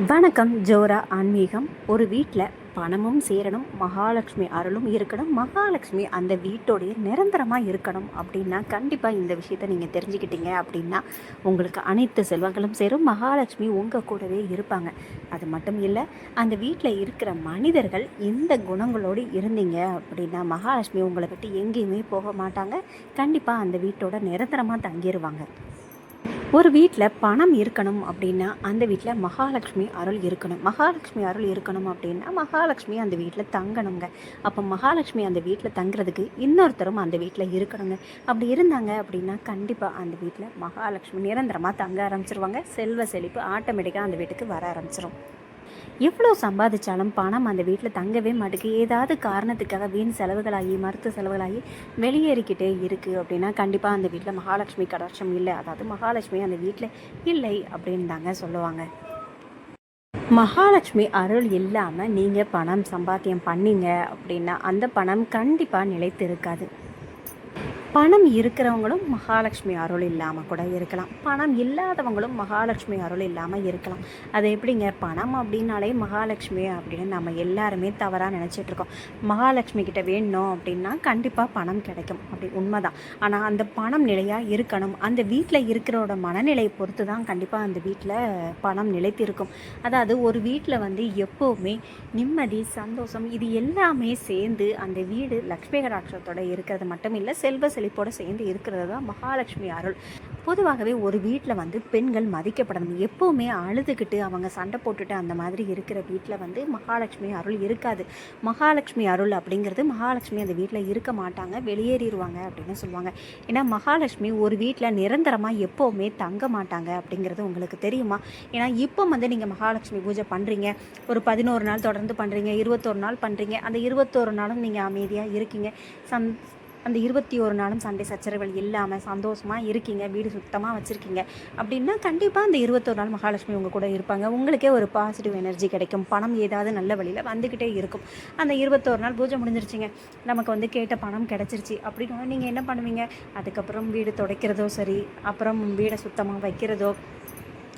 வணக்கம். ஜோரா ஆன்மீகம். ஒரு வீட்டில் பணமும் சேரணும், மகாலட்சுமி அருளும் இருக்கணும், மகாலட்சுமி அந்த வீட்டோடைய நிரந்தரமாக இருக்கணும் அப்படின்னா கண்டிப்பாக இந்த விஷயத்தை நீங்கள் தெரிஞ்சுக்கிட்டீங்க அப்படின்னா உங்களுக்கு அனைத்து செல்வங்களும் சேரும், மகாலட்சுமி உங்கள் கூடவே இருப்பாங்க. அது மட்டும் இல்லை, அந்த வீட்டில் இருக்கிற மனிதர்கள் இந்த குணங்களோடு இருந்தீங்க அப்படின்னா மகாலட்சுமி உங்களை விட்டு எங்கேயுமே போக மாட்டாங்க. கண்டிப்பாக அந்த வீட்டோட நிரந்தரமாக தங்கிடுவாங்க. ஒரு வீட்டில் பணம் இருக்கணும் அப்படின்னா அந்த வீட்டில் மகாலட்சுமி அருள் இருக்கணும். மகாலட்சுமி அருள் இருக்கணும் அப்படின்னா மகாலட்சுமி அந்த வீட்டில் தங்கணுங்க. அப்போ மகாலட்சுமி அந்த வீட்டில் தங்குறதுக்கு இன்னொருத்தரும் அந்த வீட்டில் இருக்கணுங்க. அப்படி இருந்தாங்க அப்படின்னா கண்டிப்பாக அந்த வீட்டில் மகாலட்சுமி நிரந்தரமாக தங்க ஆரம்பிச்சிருவாங்க. செல்வ செழிப்பு ஆட்டோமேட்டிக்காக அந்த வீட்டுக்கு வர ஆரம்பிச்சிடும். எவ்வளோ சம்பாதிச்சாலும் பணம் அந்த வீட்டில் தங்கவே மாட்டேங்குது. ஏதாவது காரணத்துக்காக வீண் செலவுகளாகி, மருத்துவ செலவுகளாகி வெளியேறிக்கிட்டே இருக்குது அப்படின்னா கண்டிப்பாக அந்த வீட்டில் மகாலட்சுமி கடாட்சம் இல்லை, அதாவது மகாலட்சுமி அந்த வீட்டில் இல்லை அப்படின்னு தாங்க சொல்லுவாங்க. மகாலட்சுமி அருள் இல்லாமல் நீங்கள் பணம் சம்பாத்தியம் பண்ணீங்க அப்படின்னா அந்த பணம் கண்டிப்பாக நிலைத்து இருக்காது. பணம் இருக்கிறவங்களும் மகாலட்சுமி அருள் இல்லாமல் கூட இருக்கலாம், பணம் இல்லாதவங்களும் மகாலட்சுமி அருள் இல்லாமல் இருக்கலாம். அது எப்படிங்க? பணம் அப்படின்னாலே மகாலட்சுமி அப்படின்னு நம்ம எல்லாருமே தவறாக நினச்சிட்ருக்கோம். மகாலட்சுமி கிட்ட வேணும் அப்படின்னா கண்டிப்பாக பணம் கிடைக்கும், அப்படி உண்மைதான். ஆனால் அந்த பணம் நிலையாக இருக்கணும். அந்த வீட்டில் இருக்கிறோட மனநிலையை பொறுத்து தான் கண்டிப்பாக அந்த வீட்டில் பணம் நிலைத்து இருக்கும். அதாவது ஒரு வீட்டில் எப்போவுமே நிம்மதி, சந்தோஷம் இது எல்லாமே சேர்ந்து அந்த வீடு லக்ஷ்மி கடாட்சத்தோடு இருக்கிறது மட்டும் இல்லை, செல்வ செழிப்போடு சேர்ந்து இருக்கிறது தான் மகாலட்சுமி அருள். பொதுவாகவே ஒரு வீட்டில் பெண்கள் மதிக்கப்படணும். எப்போவுமே அழுதுகிட்டு அவங்க சண்டை போட்டுட்டு அந்த மாதிரி இருக்கிற வீட்டில் மகாலட்சுமி அருள் இருக்காது. மகாலட்சுமி அருள் அப்படிங்கிறது மகாலட்சுமி அந்த வீட்டில் இருக்க மாட்டாங்க, வெளியேறிடுவாங்க அப்படின்னு சொல்லுவாங்க. ஏன்னா மகாலட்சுமி ஒரு வீட்டில் நிரந்தரமாக எப்போவுமே தங்க மாட்டாங்க அப்படிங்கிறது உங்களுக்கு தெரியுமா? ஏன்னா இப்போ நீங்கள் மகாலட்சுமி பூஜை பண்ணுறீங்க, ஒரு 11 நாள் தொடர்ந்து பண்ணுறீங்க, 21 நாள் பண்ணுறீங்க. அந்த 21 நாளும் நீங்கள் அமைதியாக இருக்கீங்க, அந்த 21 நாளும் சண்டை சச்சரவுகள் இல்லாமல் சந்தோஷமாக இருக்கீங்க, வீடு சுத்தமாக வச்சுருக்கீங்க அப்படின்னா கண்டிப்பாக அந்த 21 நாள் மகாலட்சுமி உங்கள் கூட இருப்பாங்க. உங்களுக்கே ஒரு பாசிட்டிவ் எனர்ஜி கிடைக்கும், பணம் ஏதாவது நல்ல வழியில் வந்துக்கிட்டே இருக்கும். அந்த 21 நாள் பூஜை முடிஞ்சிருச்சிங்க, நமக்கு கேட்ட பணம் கிடச்சிருச்சு அப்படின்னு நீங்கள் என்ன பண்ணுவீங்க? அதுக்கப்புறம் வீடு துடைக்கிறதோ சரி, அப்புறம் வீடை சுத்தமாக வைக்கிறதோ,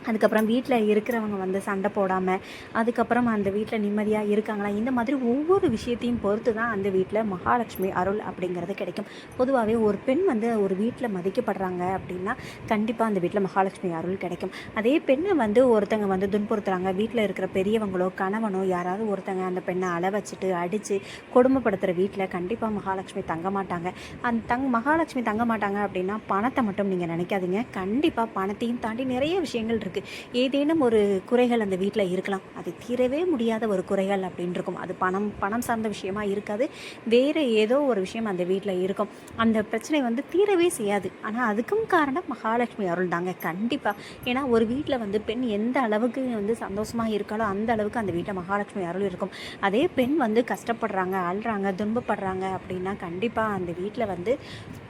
அதுக்கப்புறம் வீட்டில் இருக்கிறவங்க சண்டை போடாமல், அதுக்கப்புறம் அந்த வீட்டில் நிம்மதியாக இருக்காங்களா, இந்த மாதிரி ஒவ்வொரு விஷயத்தையும் பொறுத்து தான் அந்த வீட்டில் மகாலட்சுமி அருள் அப்படிங்கிறது கிடைக்கும். பொதுவாகவே ஒரு பெண் ஒரு வீட்டில் மதிக்கப்படுறாங்க அப்படின்னா கண்டிப்பாக அந்த வீட்டில் மகாலட்சுமி அருள் கிடைக்கும். அதே பெண்ணை ஒருத்தங்க துன்புறுத்துறாங்க, வீட்டில் இருக்கிற பெரியவங்களோ கணவனோ யாராவது ஒருத்தங்க அந்த பெண்ணை அள வச்சுட்டு அடித்து கொடுமைப்படுத்துகிற வீட்டில் கண்டிப்பாக மகாலட்சுமி தங்க மாட்டாங்க. மகாலட்சுமி தங்க மாட்டாங்க அப்படின்னா பணத்தை மட்டும் நீங்கள் நினைக்காதீங்க. கண்டிப்பாக பணத்தையும் தாண்டி நிறைய விஷயங்கள் இருக்குது. ஏதேனும் ஒரு குறைகள் அந்த வீட்டில் இருக்கலாம், அது தீரவே முடியாத ஒரு குறைகள் அப்படின்னு இருக்கும். அது பணம் சார்ந்த விஷயமா இருக்காது, வேறு ஏதோ ஒரு விஷயம் அந்த வீட்டில் இருக்கும். அந்த பிரச்சனை தீரவே செய்யாது. ஆனால் அதுக்கும் காரணம் மகாலட்சுமி அருள் தாங்க கண்டிப்பாக. ஏன்னா ஒரு வீட்டில் பெண் எந்த அளவுக்கு சந்தோஷமாக இருக்காளோ அந்த அளவுக்கு அந்த வீட்டில் மகாலட்சுமி அருள் இருக்கும். அதே பெண் கஷ்டப்படுறாங்க, அழுறாங்க, துன்பப்படுறாங்க அப்படின்னா கண்டிப்பாக அந்த வீட்டில்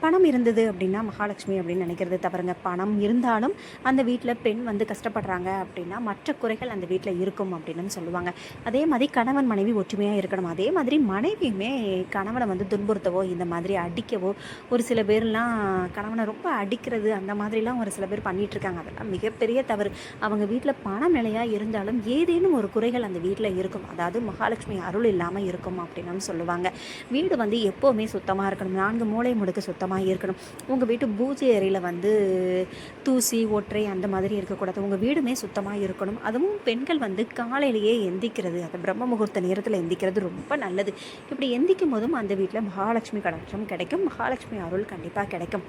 பணம் இருந்தது அப்படின்னா மகாலட்சுமி அப்படின்னு நினைக்கிறது தவறுங்க. பணம் இருந்தாலும் அந்த வீட்டில் பெண் கஷ்டப்படுறாங்க அப்படின்னா மற்ற குறைகள் அந்த வீட்டில் இருக்கும் அப்படின்னு சொல்லுவாங்க. அதே மாதிரி கணவன் மனைவி ஒற்றுமையாக இருக்கணும். அதே மாதிரி மனைவியுமே கணவனை துன்புறுத்தவோ இந்த மாதிரி அடிக்கவோ, ஒரு சில பேர்லாம் கணவனை ரொம்ப அடிக்கிறது அந்த மாதிரிலாம் ஒரு சில பேர் பண்ணிகிட்ருக்காங்க. அதெல்லாம் மிகப்பெரிய தவறு. அவங்க வீட்டில் பணம் நிலையாக இருந்தாலும் ஏதேனும் ஒரு குறைகள் அந்த வீட்டில் இருக்கும், அதாவது மகாலட்சுமி அருள் இல்லாமல் இருக்கும் அப்படின்னு சொல்லுவாங்க. வீடு எப்போவுமே சுத்தமாக இருக்கணும், 4 மூலை முடுக்கு சுத்தமாக இருக்கணும். உங்கள் வீட்டு பூஜை அறையில் தூசி ஒற்றை அந்த மாதிரி இருக்கக்கூடாது. உங்கள் வீடுமே சுத்தமாக இருக்கணும். அதுவும் பெண்கள் காலையிலேயே எந்திக்கிறது, அந்த பிரம்ம முகூர்த்த நேரத்தில் எந்திக்கிறது ரொம்ப நல்லது. இப்படி எந்திக்கும் போதும் அந்த வீட்டில் மகாலட்சுமி கடாட்சம் கிடைக்கும், மகாலட்சுமி அருள் கண்டிப்பாக கிடைக்கும்.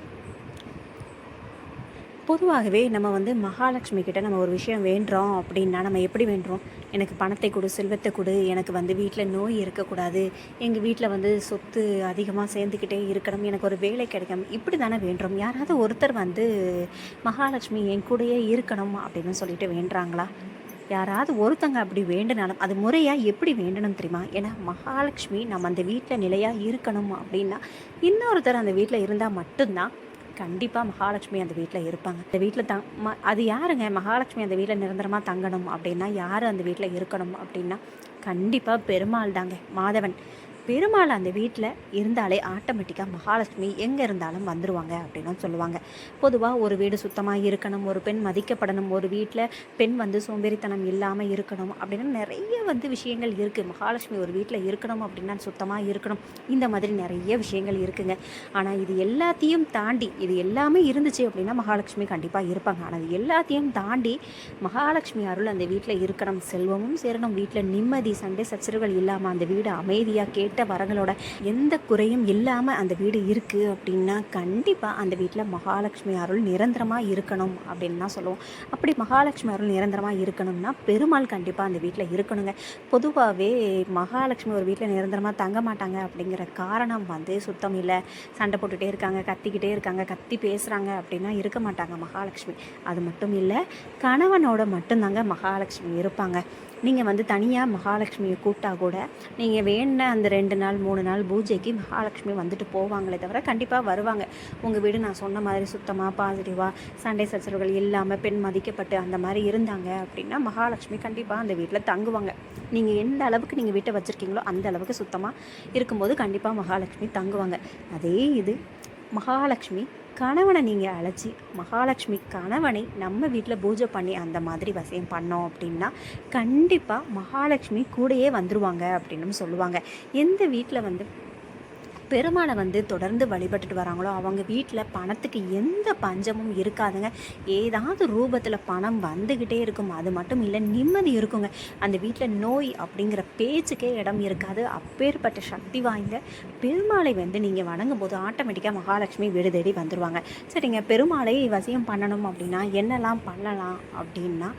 பொதுவாகவே நம்ம மகாலட்சுமி கிட்ட நம்ம ஒரு விஷயம் வேண்டுறோம் அப்படின்னா நம்ம எப்படி வேண்டுறோம்? எனக்கு பணத்தை கொடு, செல்வத்தை கொடு, எனக்கு வீட்டில் நோய் இருக்கக்கூடாது, எங்கள் வீட்டில் சொத்து அதிகமாக சேர்ந்துக்கிட்டே இருக்கணும், எனக்கு ஒரு வேலை கிடைக்கும், இப்படி தானே வேண்டுறோம். யாராவது ஒருத்தர் மகாலட்சுமி என் கூடயே இருக்கணும் அப்படின்னு சொல்லிட்டு வேண்டுறாங்களா? யாராவது ஒருத்தங்க அப்படி வேண்டுனாலும் அது முறையாக எப்படி வேண்டணும் தெரியுமா? ஏன்னா மகாலட்சுமி நம்ம அந்த வீட்டில் நிலையாக இருக்கணும் அப்படின்னா இன்னொருத்தர் அந்த வீட்டில் இருந்தால் மட்டும்தான் கண்டிப்பாக மகாலட்சுமி அந்த வீட்டில் இருப்பாங்க. அந்த வீட்டில் அது யாருங்க? மகாலட்சுமி அந்த வீட்டில் நிரந்தரமாக தங்கணும் அப்படின்னா யார் அந்த வீட்டில் இருக்கணும் அப்படின்னா கண்டிப்பாக பெருமாள் தாங்க, மாதவன். பெருமாள் அந்த வீட்டில் இருந்தாலே ஆட்டோமேட்டிக்காக மகாலட்சுமி எங்கே இருந்தாலும் வந்துடுவாங்க அப்படின்னு சொல்லுவாங்க. பொதுவாக ஒரு வீடு சுத்தமாக இருக்கணும், ஒரு பெண் மதிக்கப்படணும், ஒரு வீட்டில் பெண் வந்து சோம்பேறித்தனம் இல்லாமல் இருக்கணும் அப்படின்னு நிறைய விஷயங்கள் இருக்குது. மகாலட்சுமி ஒரு வீட்டில் இருக்கணும் அப்படின்னா சுத்தமாக இருக்கணும், இந்த மாதிரி நிறைய விஷயங்கள் இருக்குங்க. ஆனால் இது எல்லாத்தையும் தாண்டி இது எல்லாமே இருந்துச்சு அப்படின்னா மகாலட்சுமி கண்டிப்பாக இருப்பாங்க. ஆனால் இது எல்லாத்தையும் தாண்டி மகாலட்சுமி அருள் அந்த வீட்டில் இருக்கணும், செல்வமும் சேரணும், வீட்டில் நிம்மதி, சண்டை சச்சரவுகள் இல்லாமல் அந்த வீடு அமைதியாக கேட்ட வரங்களோட எந்த குறையும் இல்லாமல் அந்த வீடு இருக்குது அப்படின்னா கண்டிப்பாக அந்த வீட்டில் மகாலட்சுமி அருள் நிரந்தரமாக இருக்கணும் அப்படின்னு தான் சொல்லுவோம். அப்படி மகாலட்சுமி அருள் நிரந்தரமாக இருக்கணும்னா பெருமாள் கண்டிப்பாக அந்த வீட்டில் இருக்கணுங்க. பொதுவாகவே மகாலட்சுமி ஒரு வீட்டில் நிரந்தரமாக தங்க மாட்டாங்க அப்படிங்கிற காரணம் சுத்தம் இல்லை, சண்டை போட்டுகிட்டே இருக்காங்க, கத்திக்கிட்டே இருக்காங்க, கத்தி பேசுகிறாங்க அப்படின்னா இருக்க மாட்டாங்க மகாலட்சுமி. அது மட்டும் இல்லை, கணவனோட மட்டும்தாங்க மகாலட்சுமி இருப்பாங்க. நீங்கள் தனியாக மகாலட்சுமியை கூப்பிட்டா கூட நீங்கள் வேணுன அந்த 2 நாள் 3 நாள் பூஜைக்கு மகாலட்சுமி வந்துட்டு போவாங்களே தவிர கண்டிப்பாக வருவாங்க. உங்கள் வீடு நான் சொன்ன மாதிரி சுத்தமாக பாசிட்டிவாக சண்டை சச்சரவுகள் இல்லாமல் பெண் மதிக்கப்பட்டு அந்த மாதிரி இருந்தாங்க அப்படின்னா மகாலட்சுமி கண்டிப்பாக அந்த வீட்டில் தங்குவாங்க. நீங்கள் எந்த அளவுக்கு நீங்கள் வீட்டை வச்சுருக்கீங்களோ அந்த அளவுக்கு சுத்தமாக இருக்கும்போது கண்டிப்பாக மகாலட்சுமி தங்குவாங்க. அதே இது மகாலட்சுமி கணவனை நீங்கள் அழைச்சி மகாலட்சுமி கணவனை நம்ம வீட்டில் பூஜை பண்ணி அந்த மாதிரி வசியம் பண்ணோம் அப்படின்னா கண்டிப்பாக மகாலட்சுமி கூடயே வந்துடுவாங்க அப்படின்னு சொல்லுவாங்க. எந்த வீட்டில் பெருமாளை தொடர்ந்து வழிபட்டுட்டு வராங்களோ அவங்க வீட்டில் பணத்துக்கு எந்த பஞ்சமும் இருக்காதுங்க. ஏதாவது ரூபத்தில் பணம் வந்துக்கிட்டே இருக்கும். அது மட்டும் இல்லை, நிம்மதி இருக்குங்க. அந்த வீட்டில் நோய் அப்படிங்கிற பேச்சுக்கே இடம் இருக்காது. அப்பேற்பட்ட சக்தி வாய்ந்த பெருமாளை நீங்கள் வணங்கும் போது ஆட்டோமேட்டிக்காக மகாலட்சுமி வீடு தேடி வந்துடுவாங்க. சரிங்க, பெருமாளை வசியம் பண்ணணும் அப்படின்னா என்னெல்லாம் பண்ணலாம் அப்படின்னா,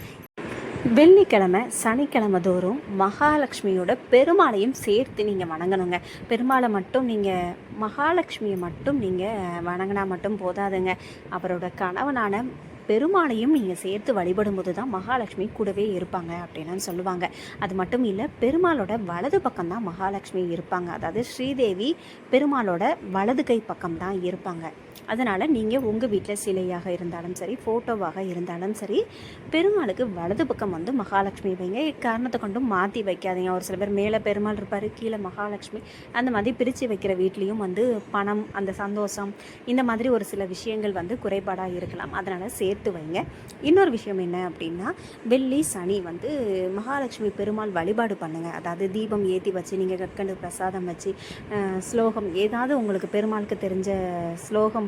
வெள்ளிக்கிழமை சனிக்கிழமை தோறும் மகாலட்சுமியோட பெருமாளையும் சேர்த்து நீங்கள் வணங்கணுங்க. பெருமாளை மட்டும் நீங்கள் மகாலட்சுமியை மட்டும் நீங்கள் வணங்கினா மட்டும் போதாதுங்க. அவரோட கணவனான பெருமாளையும் நீங்கள் சேர்த்து வழிபடும்போது தான் மகாலட்சுமி கூடவே இருப்பாங்க அப்படின்னு சொல்லுவாங்க. அது மட்டும் இல்லை, பெருமாளோட வலது பக்கம் தான் மகாலட்சுமி இருப்பாங்க. அதாவது ஸ்ரீதேவி பெருமாளோட வலது கை பக்கம் தான் இருப்பாங்க. அதனால் நீங்கள் உங்கள் வீட்டில் சிலையாக இருந்தாலும் சரி, ஃபோட்டோவாக இருந்தாலும் சரி, பெருமாளுக்கு வலது பக்கம் மகாலட்சுமி வைங்க. காரணத்தை கொண்டும் மாற்றி வைக்காதீங்க. ஒரு சில பேர் மேலே பெருமாள் இருப்பார், கீழே மகாலட்சுமி, அந்த மாதிரி பிரித்து வைக்கிற வீட்லேயும் பணம், அந்த சந்தோஷம், இந்த மாதிரி ஒரு சில விஷயங்கள் குறைபாடாக இருக்கலாம். அதனால் சேர்த்து வைங்க. இன்னொரு விஷயம் என்ன அப்படின்னா, வெள்ளி சனி மகாலட்சுமி பெருமாள் வழிபாடு பண்ணுங்கள். அதாவது தீபம் ஏற்றி வச்சு நீங்கள் கற்கண்டு பிரசாதம் வச்சு ஸ்லோகம் ஏதாவது உங்களுக்கு பெருமாளுக்கு தெரிஞ்ச ஸ்லோகம்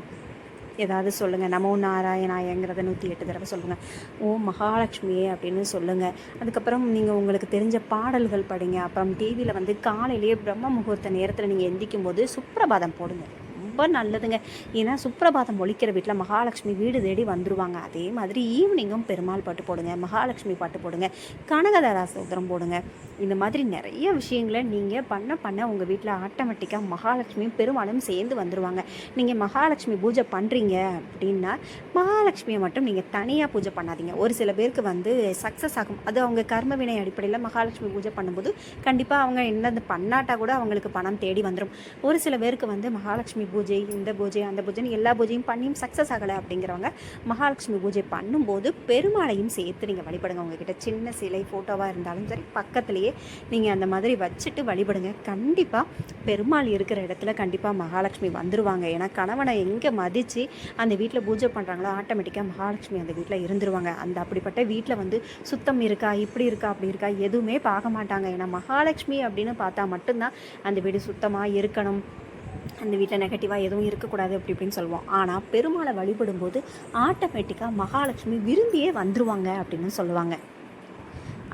ஏதாவது சொல்லுங்கள். நமோ நாராயணாயங்கிறத 108 தடவை சொல்லுங்கள். ஓம் மகாலட்சுமியே அப்படின்னு சொல்லுங்கள். அதுக்கப்புறம் நீங்கள் உங்களுக்கு தெரிஞ்ச பாடல்கள் படிங்க. அப்புறம் டிவியில் காலையிலேயே பிரம்ம முகூர்த்த நேரத்தில் நீங்கள் எந்திக்கும் போது சுப்ரபாதம் போடுங்க. ரொம்ப நல்லதுங்க. ஏன்னா சுப்ரபாதம் ஒலிக்கிற வீட்டில் மகாலட்சுமி வீடு தேடி வந்துடுவாங்க. அதே மாதிரி ஈவினிங்கும் பெருமாள் பாட்டு போடுங்க, மகாலட்சுமி பாட்டு போடுங்க, கனகதாரா சோத்திரம் போடுங்க. இந்த மாதிரி நிறைய விஷயங்களை நீங்கள் பண்ண உங்கள் வீட்டில் ஆட்டோமேட்டிக்காக மகாலட்சுமியும் பெருமாளும் சேர்ந்து வந்துடுவாங்க. நீங்கள் மகாலட்சுமி பூஜை பண்ணுறீங்க அப்படின்னா மகாலட்சுமியை மட்டும் நீங்கள் தனியாக பூஜை பண்ணாதீங்க. ஒரு சில பேருக்கு சக்ஸஸ் ஆகும். அது அவங்க கர்ம வினை அடிப்படையில் மகாலட்சுமி பூஜை பண்ணும்போது கண்டிப்பாக அவங்க என்னது பண்ணாட்டா கூட அவங்களுக்கு பணம் தேடி வந்துடும். ஒரு சில பேருக்கு மகாலட்சுமி பூஜை, இந்த பூஜை, அந்த பூஜைன்னு எல்லா பூஜையும் பண்ணியும் சக்ஸஸ் ஆகலை அப்படிங்கிறவங்க மகாலட்சுமி பூஜை பண்ணும்போது பெருமாளையும் சேர்த்து நீங்கள் வழிபடுங்க. உங்ககிட்ட சின்ன சிலை ஃபோட்டோவாக இருந்தாலும் சரி, பக்கத்துலேயே நீங்கள் அந்த மாதிரி வச்சுட்டு வழிபடுங்க. கண்டிப்பாக பெருமாள் இருக்கிற இடத்துல கண்டிப்பாக மகாலட்சுமி வந்துடுவாங்க. ஏன்னா கணவனை எங்கே மதித்து அந்த வீட்டில் பூஜை பண்ணுறாங்களோ ஆட்டோமேட்டிக்காக மகாலட்சுமி அந்த வீட்டில் இருந்துருவாங்க. அந்த அப்படிப்பட்ட வீட்டில் சுத்தம் இருக்கா, இப்படி இருக்கா, அப்படி இருக்கா எதுவுமே பார்க்க மாட்டாங்க. ஏன்னா மகாலட்சுமி அப்படின்னு பார்த்தா மட்டும்தான் அந்த வீடு சுத்தமாக இருக்கணும், அந்த வீட்டில் நெகட்டிவாக எதுவும் இருக்கக்கூடாது அப்படி இப்படின்னு சொல்லுவோம். ஆனால் பெருமாளை வழிபடும்போது ஆட்டோமேட்டிக்காக மகாலட்சுமி விரும்பியே வந்துருவாங்க அப்படின்னு சொல்லுவாங்க.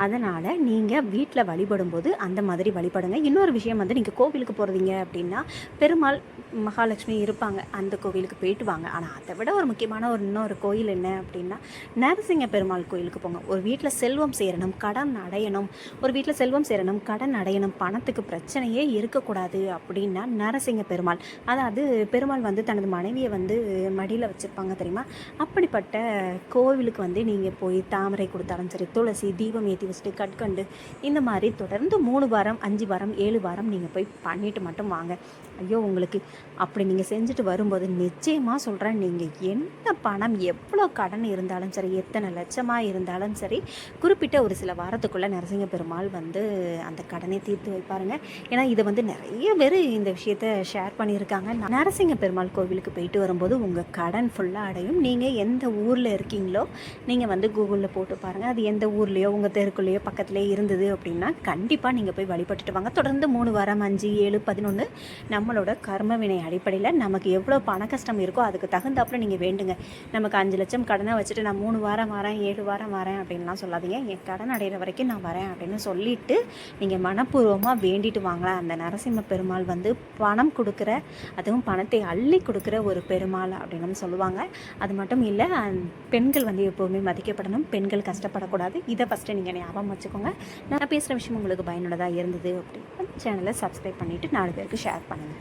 அதனால் நீங்கள் வீட்டில் வழிபடும்போது அந்த மாதிரி வழிபடுங்க. இன்னொரு விஷயம் நீங்கள் கோவிலுக்கு போகிறீங்க அப்படின்னா பெருமாள் மகாலட்சுமி இருப்பாங்க, அந்த கோவிலுக்கு போயிட்டு வாங்க. ஆனால் அதை விட ஒரு முக்கியமான இன்னொரு கோயில் என்ன அப்படின்னா நரசிங்க பெருமாள் கோயிலுக்கு போங்க. ஒரு வீட்டில் செல்வம் சேரணும், கடன் அடையணும், ஒரு வீட்டில் செல்வம் சேரணும், கடன் அடையணும், பணத்துக்கு பிரச்சனையே இருக்கக்கூடாது அப்படின்னா நரசிங்க பெருமாள், அதாவது பெருமாள் தனது மனைவியை மடியில் வச்சுருப்பாங்க தெரியுமா, அப்படிப்பட்ட கோவிலுக்கு நீங்கள் போய் தாமரை கொடுத்தாலும் சரி, துளசி, தீபம் ஏற்றி வச்சுட்டு கற்கண்டு இந்த மாதிரி தொடர்ந்து 3 வாரம் 5 வாரம் 7 வாரம் நீங்கள் போய் பண்ணிட்டு மட்டும் வாங்க. ஐயோ உங்களுக்கு அப்படி நீங்கள் செஞ்சுட்டு வரும்போது நிச்சயமாக சொல்கிறேன், நீங்கள் என்ன பணம் எவ்வளோ கடன் இருந்தாலும் சரி, எத்தனை லட்சமாக இருந்தாலும் சரி, குறிப்பிட்ட ஒரு சில வாரத்துக்குள்ளே நரசிங்க பெருமாள் வந்து அந்த கடனை தீர்த்து வைப்பாருங்க. ஏன்னா இதை வந்து நிறைய பேர் இந்த விஷயத்த ஷேர் பண்ணியிருக்காங்க. நரசிங்க பெருமாள் கோவிலுக்கு போயிட்டு வரும்போது உங்கள் கடன் ஃபுல்லாக அடையும். நீங்கள் எந்த ஊரில் இருக்கீங்களோ நீங்கள் வந்து கூகுளில் போட்டு பாருங்கள், அது எந்த ஊர்லேயோ உங்கள் தெருக்குள்ளேயோ பக்கத்துலேயே இருந்தது அப்படின்னா கண்டிப்பாக நீங்கள் போய் வழிபட்டுட்டு வாங்க. தொடர்ந்து 3 வாரம் 5, 7, 11 நம்மளோட கர்ம வினை அடிப்படையில் நமக்கு எவ்வளோ பண கஷ்டம் இருக்கோ அதுக்கு தகுந்தாப்புல நீங்கள் வேண்டுங்க. நமக்கு 5 லட்சம் கடனை வச்சுட்டு நான் 3 வாரம் வரேன், 7 வாரம் வரேன் அப்படின்லாம் சொல்லாதீங்க. என் கடன் அடைகிற வரைக்கும் நான் வரேன் அப்படின்னு சொல்லிவிட்டு நீங்கள் மனப்பூர்வமாக வேண்டிட்டு வாங்க. அந்த நரசிம்ம பெருமாள் வந்து பணம் கொடுக்குற, அதுவும் பணத்தை அள்ளி கொடுக்குற ஒரு பெருமாள் அப்படின்னு சொல்லுவாங்க. அது மட்டும் இல்லை, பெண்கள் வந்து எப்போவுமே மதிக்கப்படணும், பெண்கள் கஷ்டப்படக்கூடாது. இதை ஃபஸ்ட்டு நீங்கள் ஞாபகம் வச்சுக்கோங்க. நான் பேசுகிற விஷயம் உங்களுக்கு பயனுள்ளதாக இருந்தது அப்படின்னா சேனலை சப்ஸ்கிரைப் பண்ணிவிட்டு 4 பேருக்கு ஷேர் பண்ணுங்கள்.